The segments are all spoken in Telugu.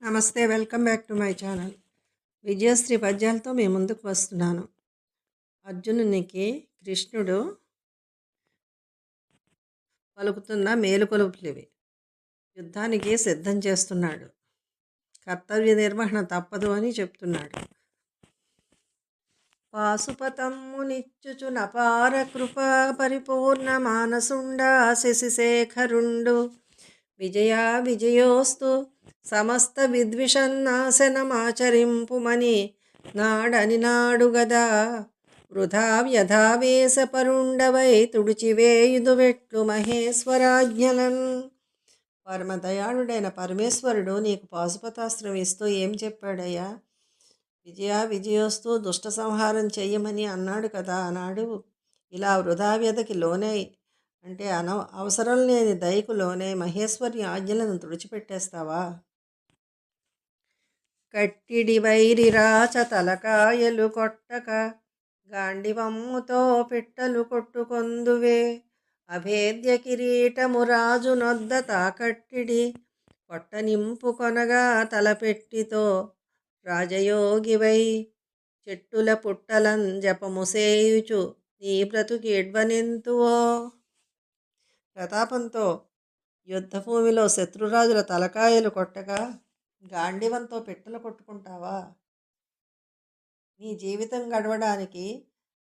నమస్తే, welcome back to my channel. Vijayashri పద్యాలతో మీ ముందుకు వస్తున్నాను. అర్జునునికి కృష్ణుడు పలుకుతున్న మేలుకొలుపులివి. యుద్ధానికి సిద్ధం చేస్తున్నాడు. కర్తవ్య నిర్వహణ తప్పదు అని చెప్తున్నాడు. పాశుపతమ్మునిచ్చుచు నపార కృప పరిపూర్ణ మానసుండా శశిశేఖరుండు విజయా విజయోస్తు సమస్త విద్విషన్నాశనమాచరింపుమని నాడని నాడు గదా వృధా వ్యధావేశపరుండవై తుడిచివేయుదు వెట్లు మహేశ్వరాజ్ఞలన్. పరమదయాళుడైన పరమేశ్వరుడు నీకు పాశుపతాస్త్రం ఇస్తూ ఏం చెప్పాడయ్యా? విజయోస్తూ దుష్ట సంహారం చెయ్యమని అన్నాడు కదా. ఆనాడు ఇలా వృధా వ్యధకి లోనై అంటే అవసరం లేని దయకు లోనే మహేశ్వరి ఆజ్ఞలను తుడిచిపెట్టేస్తావా? కట్టిడి వైరిరాచ తలకాయలు కొట్టక గాండివమ్ముతో పిట్టలు కొట్టుకొందువే అభేద్య కిరీటము రాజు నొద్ద తాకట్టిడి కొట్ట నింపుకొనగా తలపెట్టితో రాజయోగివై చెట్టుల పుట్టలం జపము సేయుచు నీ బ్రతుకిడ్వనెంతువో. ప్రతాపంతో యుద్ధభూమిలో శత్రురాజుల తలకాయలు కొట్టగా గాండివంతో పిట్టలు కొట్టుకుంటావా? నీ జీవితం గడవడానికి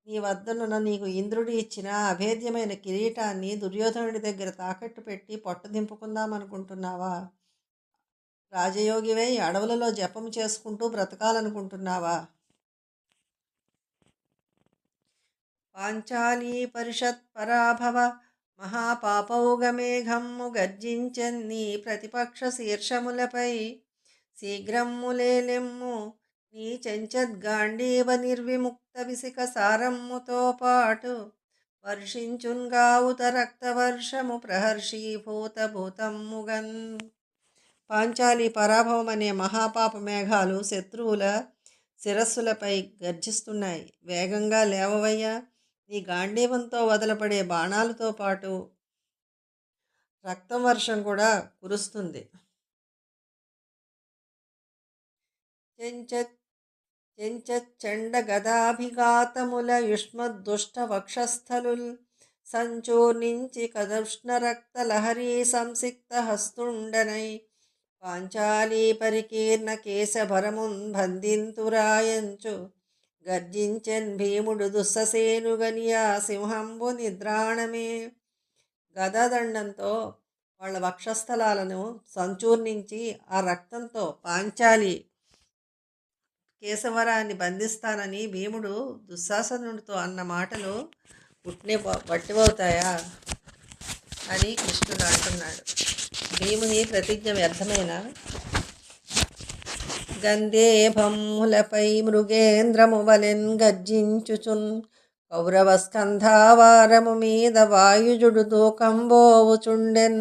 నీ వద్దనున్న నీకు ఇంద్రుడు ఇచ్చిన అభేద్యమైన కిరీటాన్ని దుర్యోధనుడి దగ్గర తాకట్టు పెట్టి పొట్ట దింపుకుందామనుకుంటున్నావా? రాజయోగివై అడవులలో జపం చేసుకుంటూ బ్రతకాలనుకుంటున్నావా? పాంచాలీ పరిషత్ పరాభవ మహాపాపౌగమేఘమ్ము గర్జించన్ని ప్రతిపక్ష శీర్షములపై శీఘ్రమ్ములేలెమ్ము నీ చెంచద్గాండీవ నిర్విముక్త విసిక సారమ్ముతో పాటు వర్షించున్గావుత రక్తవర్షము ప్రహర్షీభూత భూతమ్ముగన్. పాంచాలి పరాభవం అనే మహాపాప మేఘాలు శత్రువుల శిరస్సులపై గర్జిస్తున్నాయి. వేగంగా లేవవయ్యా, నీ గాంధీవంతో వదలపడే బాణాలతో పాటు రక్తం వర్షం కూడా కురుస్తుంది. చెంచండ గదాభిఘాతముల యుష్మద్దుష్ట వక్షస్థలుల్ సంచూర్ణించి కదుష్ణ రక్త లహరీ సంసిక్త హస్తుండనై పాంచాలీ పరికీర్ణ కేశభరమున్ బంధింతురాయంచు గర్జించెన్ భీముడు దుస్ససేనుగనియా సింహంబు నిద్రాణమే. గదాదండంతో వాళ్ళ వక్షస్థలాలను సంచూర్ణించి ఆ రక్తంతో పాంచాలి కేశవరాన్ని బంధిస్తానని భీముడు దుశ్శాసనుడితో అన్న మాటలు వట్టివవుతాయా అని కృష్ణుడు అంటున్నాడు. భీముని ప్రతిజ్ఞ వ్యర్థమైన గంధేభమ్ములపై మృగేంద్రము వలెన్ గర్జించుచున్ కౌరవ స్కంధావారము మీద వాయుజుడు దూకంబోవుచుండెన్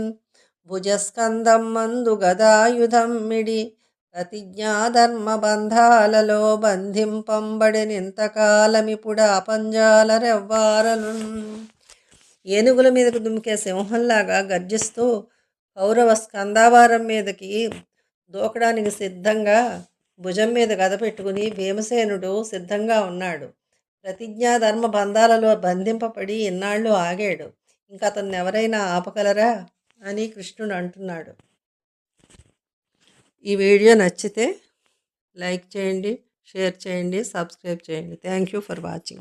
భుజస్కందం మందు గదాయుధం మిడి ప్రతిజ్ఞాధర్మ బంధాలలో బంధింపంబడినింతకాలమిపుడా పంజాల రెవ్వారలు. ఏనుగుల మీదకు దుమికే సింహంలాగా గర్జిస్తూ కౌరవ స్కందావారం మీదకి దూకడానికి సిద్ధంగా భుజం మీద గద పెట్టుకుని భీమసేనుడు సిద్ధంగా ఉన్నాడు. ప్రతిజ్ఞాధర్మ బంధాలలో బంధింపబడి ఇన్నాళ్ళు ఆగాడు. ఇంకా అతన్ని ఎవరైనా ఆపగలరా అని కృష్ణుడు అంటున్నాడు. ఈ వీడియో నచ్చితే లైక్ చేయండి, షేర్ చేయండి, సబ్స్క్రైబ్ చేయండి. Thank you for watching.